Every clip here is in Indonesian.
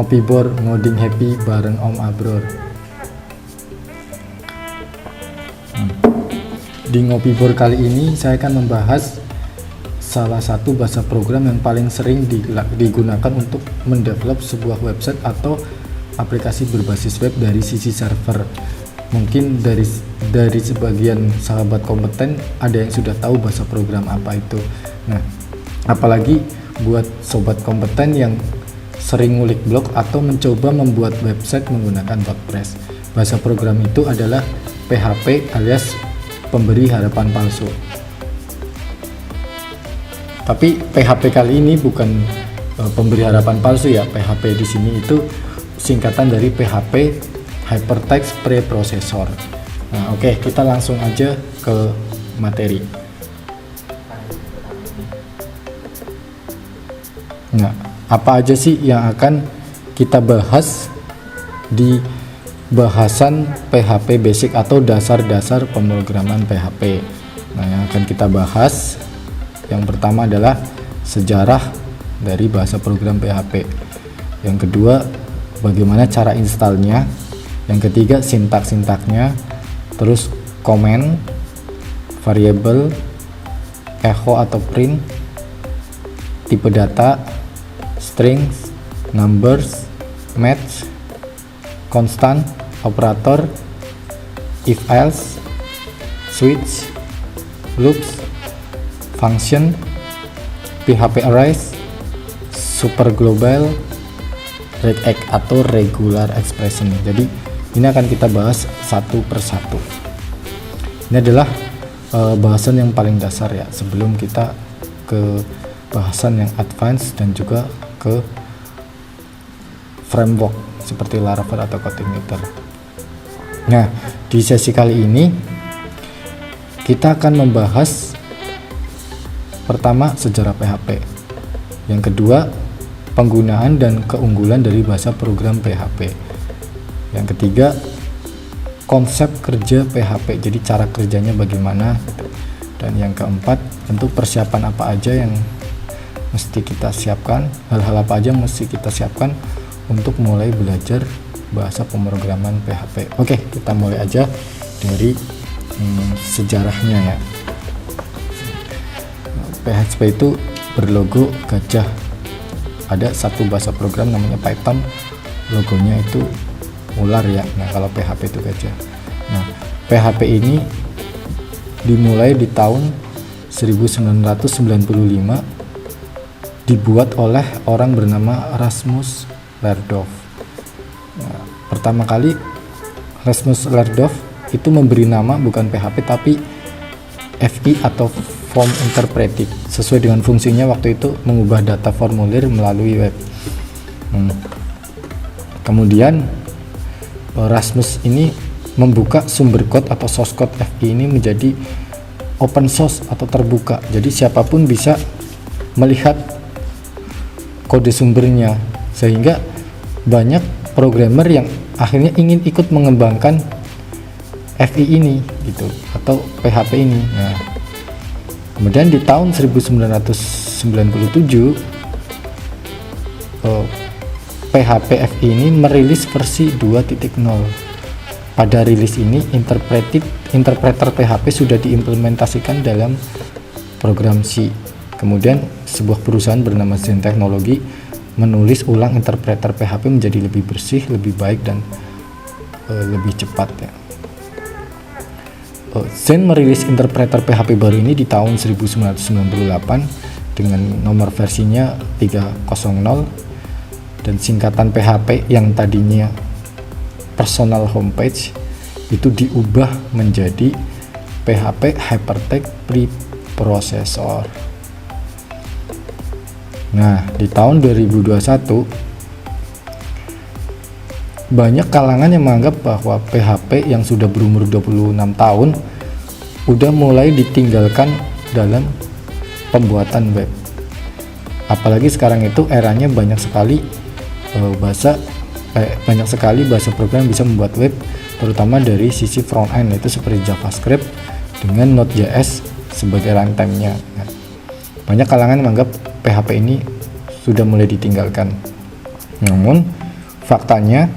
Ngopibor ngoding happy bareng Om Abror. Di Ngopibor kali ini saya akan membahas salah satu bahasa program yang paling sering digunakan untuk mendevelop sebuah website atau aplikasi berbasis web dari sisi server. Mungkin dari sebagian sahabat kompeten ada yang sudah tahu bahasa program apa itu. Nah, apalagi buat sobat kompeten yang sering ngulik blog atau mencoba membuat website menggunakan WordPress. Bahasa program itu adalah PHP alias pemberi harapan palsu. Tapi PHP kali ini bukan pemberi harapan palsu ya. PHP di sini itu singkatan dari PHP Hypertext Preprocessor. Nah, oke, kita langsung aja ke materi. Nah, apa aja sih yang akan kita bahas di bahasan PHP Basic atau dasar-dasar pemrograman PHP? Nah, yang akan kita bahas yang pertama adalah sejarah dari bahasa program PHP. Yang kedua, bagaimana cara installnya. Yang ketiga, sintak-sintaknya. Terus comment, variable, echo atau print, tipe data, strings, numbers, match, constant, operator, if else, switch, loops, function, PHP arrays, super global, regex atau regular expression. Jadi ini akan kita bahas satu persatu. Ini adalah bahasan yang paling dasar ya, sebelum kita ke bahasan yang advance dan juga ke framework seperti Laravel atau CodeIgniter. Nah, di sesi kali ini kita akan membahas pertama sejarah PHP, yang kedua penggunaan dan keunggulan dari bahasa program PHP, yang ketiga konsep kerja PHP, jadi cara kerjanya bagaimana gitu. Dan yang keempat tentu persiapan apa aja yang mesti kita siapkan, hal-hal apa aja yang mesti kita siapkan untuk mulai belajar bahasa pemrograman PHP. Oke, kita mulai aja dari sejarahnya ya. PHP itu berlogo gajah. Ada satu bahasa program namanya Python, logonya itu ular ya. Nah, kalau PHP itu gajah. Nah, PHP ini dimulai di tahun 1995, dibuat oleh orang bernama Rasmus Lerdorf. Nah, pertama kali Rasmus Lerdorf itu memberi nama bukan PHP tapi FI atau Form Interpreted, sesuai dengan fungsinya waktu itu mengubah data formulir melalui web. Kemudian Rasmus ini membuka sumber code atau source code FI ini menjadi open source atau terbuka, jadi siapapun bisa melihat kode sumbernya, sehingga banyak programmer yang akhirnya ingin ikut mengembangkan FI ini gitu atau PHP ini. Nah, kemudian di tahun 1997 PHP FI ini merilis versi 2.0. Pada rilis ini interpreter PHP sudah diimplementasikan dalam program C. Kemudian sebuah perusahaan bernama Zen Technology menulis ulang interpreter PHP menjadi lebih bersih, lebih baik dan lebih cepat ya. Zen merilis interpreter PHP baru ini di tahun 1998 dengan nomor versinya 3.0, dan singkatan PHP yang tadinya personal homepage itu diubah menjadi PHP Hypertext Preprocessor. Nah, di tahun 2021 banyak kalangan yang menganggap bahwa PHP yang sudah berumur 26 tahun udah mulai ditinggalkan dalam pembuatan web. Apalagi sekarang itu eranya banyak sekali bahasa program yang bisa membuat web, terutama dari sisi front end, itu seperti JavaScript dengan Node.js sebagai runtime-nya. Nah, banyak kalangan menganggap PHP ini sudah mulai ditinggalkan. Namun faktanya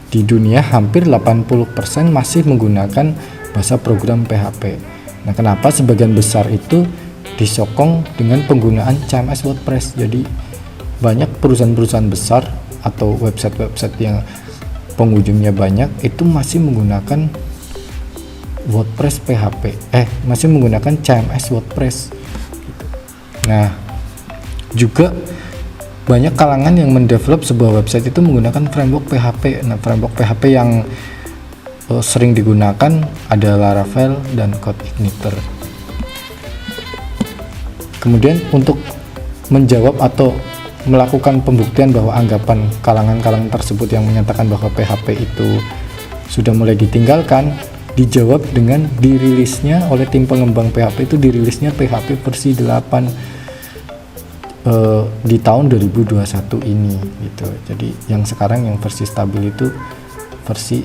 di dunia hampir 80% masih menggunakan bahasa program PHP. Nah, kenapa sebagian besar itu disokong dengan penggunaan CMS WordPress? Jadi banyak perusahaan-perusahaan besar atau website-website yang pengunjungnya banyak itu masih menggunakan WordPress PHP, masih menggunakan CMS WordPress. Nah, juga banyak kalangan yang mendevelop sebuah website itu menggunakan framework PHP. Nah, framework PHP yang sering digunakan ada Laravel dan CodeIgniter. Kemudian untuk menjawab atau melakukan pembuktian bahwa anggapan kalangan-kalangan tersebut yang menyatakan bahwa PHP itu sudah mulai ditinggalkan, dijawab dengan dirilisnya oleh tim pengembang PHP itu dirilisnya PHP versi 8 di tahun 2021 ini gitu. Jadi yang sekarang yang versi stabil itu versi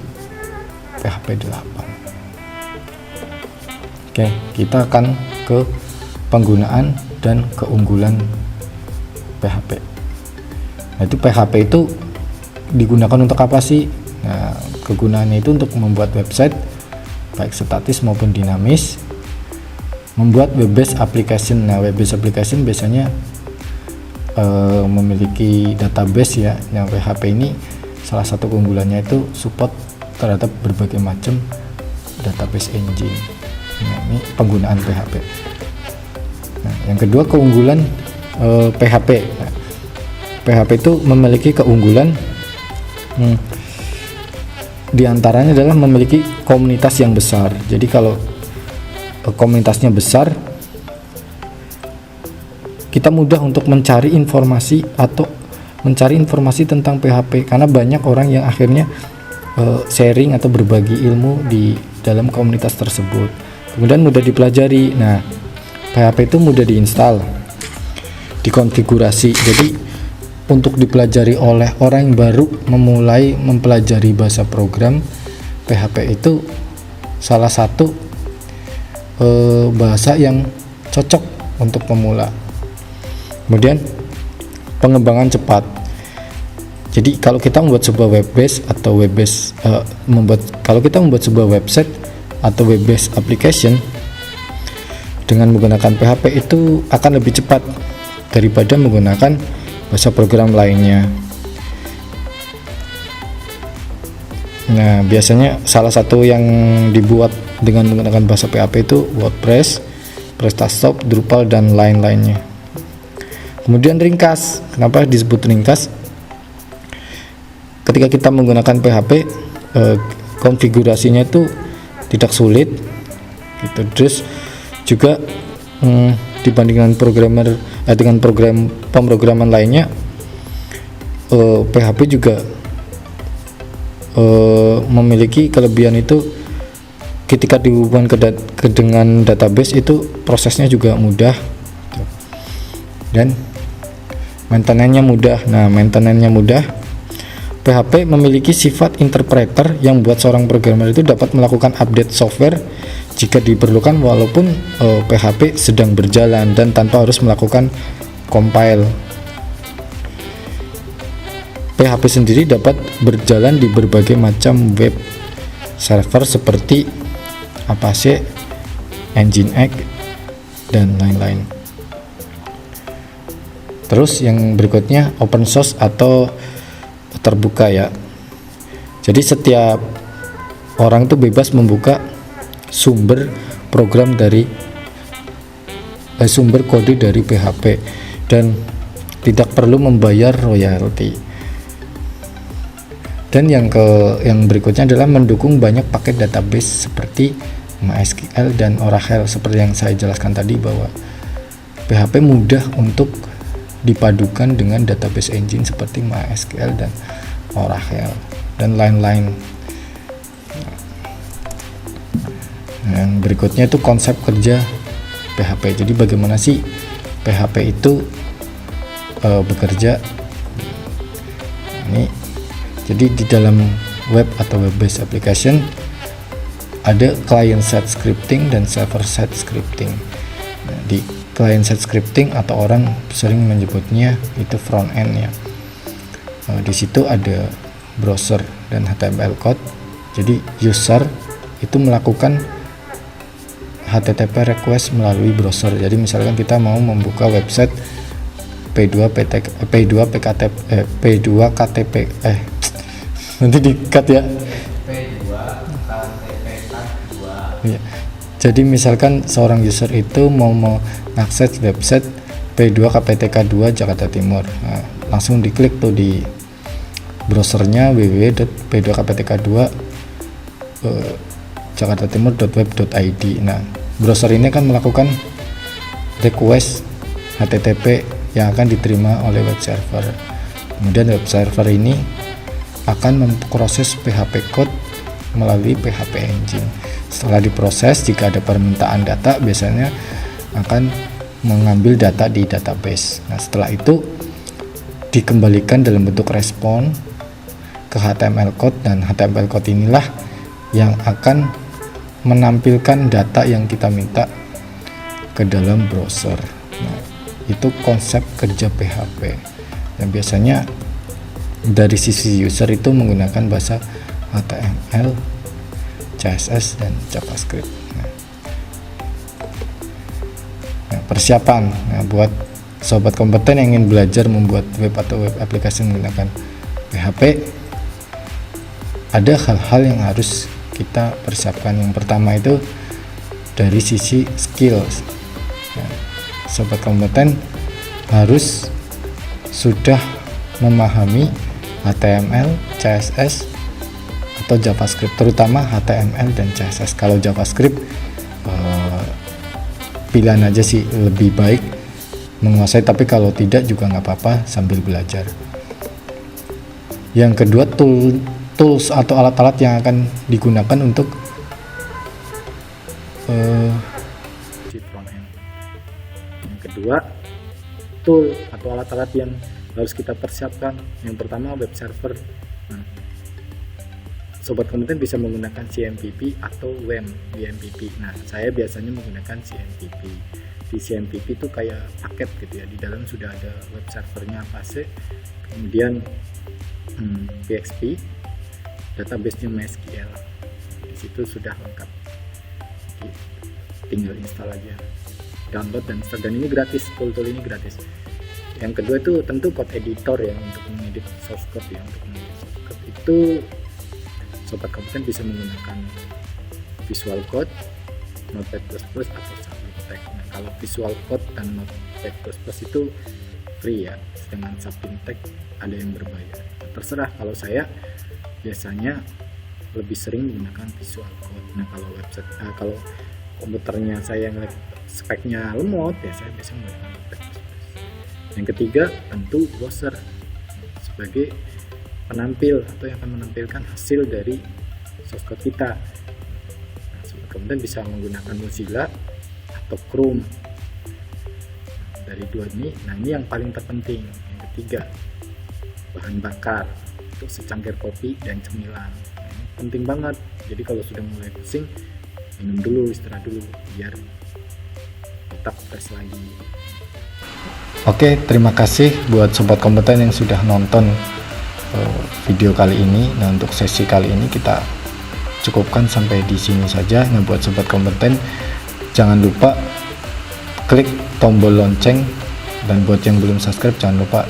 PHP 8. Oke, kita akan ke penggunaan dan keunggulan PHP. Nah, itu PHP itu digunakan untuk apa sih? Nah, kegunaannya itu untuk membuat website baik statis maupun dinamis, membuat web-based application. Nah, web-based application biasanya memiliki database ya. Yang PHP ini salah satu keunggulannya itu support terhadap berbagai macam database engine. Nah, ini penggunaan PHP. Nah, yang kedua keunggulan PHP. Nah, PHP itu memiliki keunggulan diantaranya adalah memiliki komunitas yang besar. Jadi kalau komunitasnya besar, kita mudah untuk mencari informasi atau mencari informasi tentang PHP karena banyak orang yang akhirnya sharing atau berbagi ilmu di dalam komunitas tersebut. Kemudian mudah dipelajari. Nah, PHP itu mudah diinstal, dikonfigurasi. Jadi untuk dipelajari oleh orang yang baru memulai mempelajari bahasa program, PHP itu salah satu bahasa yang cocok untuk pemula. Kemudian pengembangan cepat. Jadi kalau kita membuat sebuah kalau kita membuat sebuah website atau web-based application dengan menggunakan PHP itu akan lebih cepat daripada menggunakan bahasa program lainnya. Nah, biasanya salah satu yang dibuat dengan menggunakan bahasa PHP itu WordPress, PrestaShop, Drupal, dan lain-lainnya. Kemudian ringkas. Kenapa disebut ringkas? Ketika kita menggunakan PHP, konfigurasinya itu tidak sulit gitu. Terus juga dibandingkan dengan program pemrograman lainnya, PHP juga memiliki kelebihan itu ketika dihubungkan dengan database itu prosesnya juga mudah dan maintenance-nya mudah. Nah, maintenance-nya mudah. PHP memiliki sifat interpreter yang buat seorang programmer itu dapat melakukan update software jika diperlukan walaupun PHP sedang berjalan dan tanpa harus melakukan compile. PHP sendiri dapat berjalan di berbagai macam web server seperti Apache, Nginx, dan lain-lain. Terus yang berikutnya open source atau terbuka ya. Jadi setiap orang itu bebas membuka sumber program dari sumber kode dari PHP dan tidak perlu membayar royalti. Dan yang berikutnya adalah mendukung banyak paket database seperti MySQL dan Oracle. Seperti yang saya jelaskan tadi bahwa PHP mudah untuk dipadukan dengan database engine seperti MySQL dan Oracle dan lain-lain. Yang berikutnya itu konsep kerja PHP. Jadi bagaimana sih PHP itu bekerja? Ini jadi di dalam web atau web based application ada client side scripting dan server side scripting. Nah, di client side scripting atau orang sering menyebutnya itu front end ya. Di situ ada browser dan HTML code. Jadi user itu melakukan HTTP request melalui browser. Jadi misalkan kita mau membuka website P2KTP nanti di-cut ya. Ya. Jadi misalkan seorang user itu mau mengakses website P2KPTK2 Jakarta Timur. Nah, langsung diklik tuh di browsernya www.p2kptk2 jakartatimur.web.id. Nah, browser ini akan melakukan request HTTP yang akan diterima oleh web server. Kemudian web server ini akan memproses PHP code melalui PHP engine. Setelah diproses, jika ada permintaan data, biasanya akan mengambil data di database. Nah, setelah itu dikembalikan dalam bentuk respon ke HTML code, dan HTML code inilah yang akan menampilkan data yang kita minta ke dalam browser. Nah, itu konsep kerja PHP. Dan biasanya dari sisi user itu menggunakan bahasa HTML, CSS, dan JavaScript. Nah, persiapan buat sobat kompeten yang ingin belajar membuat web atau web aplikasi menggunakan PHP, ada hal-hal yang harus kita persiapkan. Yang pertama itu dari sisi skills. Nah, sobat kompeten harus sudah memahami HTML, CSS, atau JavaScript, terutama HTML dan CSS. Kalau JavaScript pilihan aja sih, lebih baik menguasai, tapi kalau tidak juga nggak apa-apa sambil belajar. Yang kedua, tools atau alat-alat yang akan digunakan untuk yang kedua, tool atau alat-alat yang harus kita persiapkan. Yang pertama, web server. Nah, sobat kompeten bisa menggunakan CMPP atau WMPP. Nah, saya biasanya menggunakan CMPP. Di CMPP itu kayak paket gitu ya, di dalam sudah ada web servernya Avast, kemudian PHP, database-nya MySQL. Di situ sudah lengkap, tinggal install aja, download dan install, dan ini gratis, tool-tool ini gratis. Yang kedua itu tentu code editor ya, untuk mengedit source code ya. Untuk mengedit source code itu sobat kompeten bisa menggunakan Visual Code, Notepad++, atau Sublime. Nah, kalau Visual Code dan Notepad++ itu free ya, sedangkan Sublime ada yang berbayar. Terserah, kalau saya biasanya lebih sering menggunakan Visual Code. Nah, kalau kalau komputernya saya yang speknya lemot ya, saya biasa menggunakan Notepad++. Yang ketiga tentu browser sebagai penampil atau yang akan menampilkan hasil dari source code kita. Nah, sobat kompeten bisa menggunakan Mozilla atau Chrome. Dari dua ini, nah ini yang paling terpenting. Yang ketiga, bahan bakar untuk secangkir kopi dan cemilan. Nah, ini penting banget. Jadi kalau sudah mulai pusing, minum dulu, istirahat dulu, biar tetap fresh lagi. Oke, terima kasih buat sobat kompeten yang sudah nonton video kali ini. Nah, untuk sesi kali ini kita cukupkan sampai di sini saja. Nah, buat sobat kompeten, jangan lupa klik tombol lonceng, dan buat yang belum subscribe jangan lupa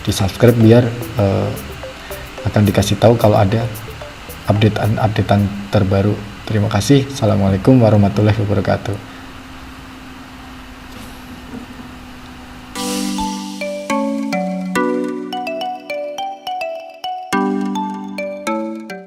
di subscribe biar akan dikasih tahu kalau ada updatean terbaru. Terima kasih. Assalamualaikum warahmatullahi wabarakatuh.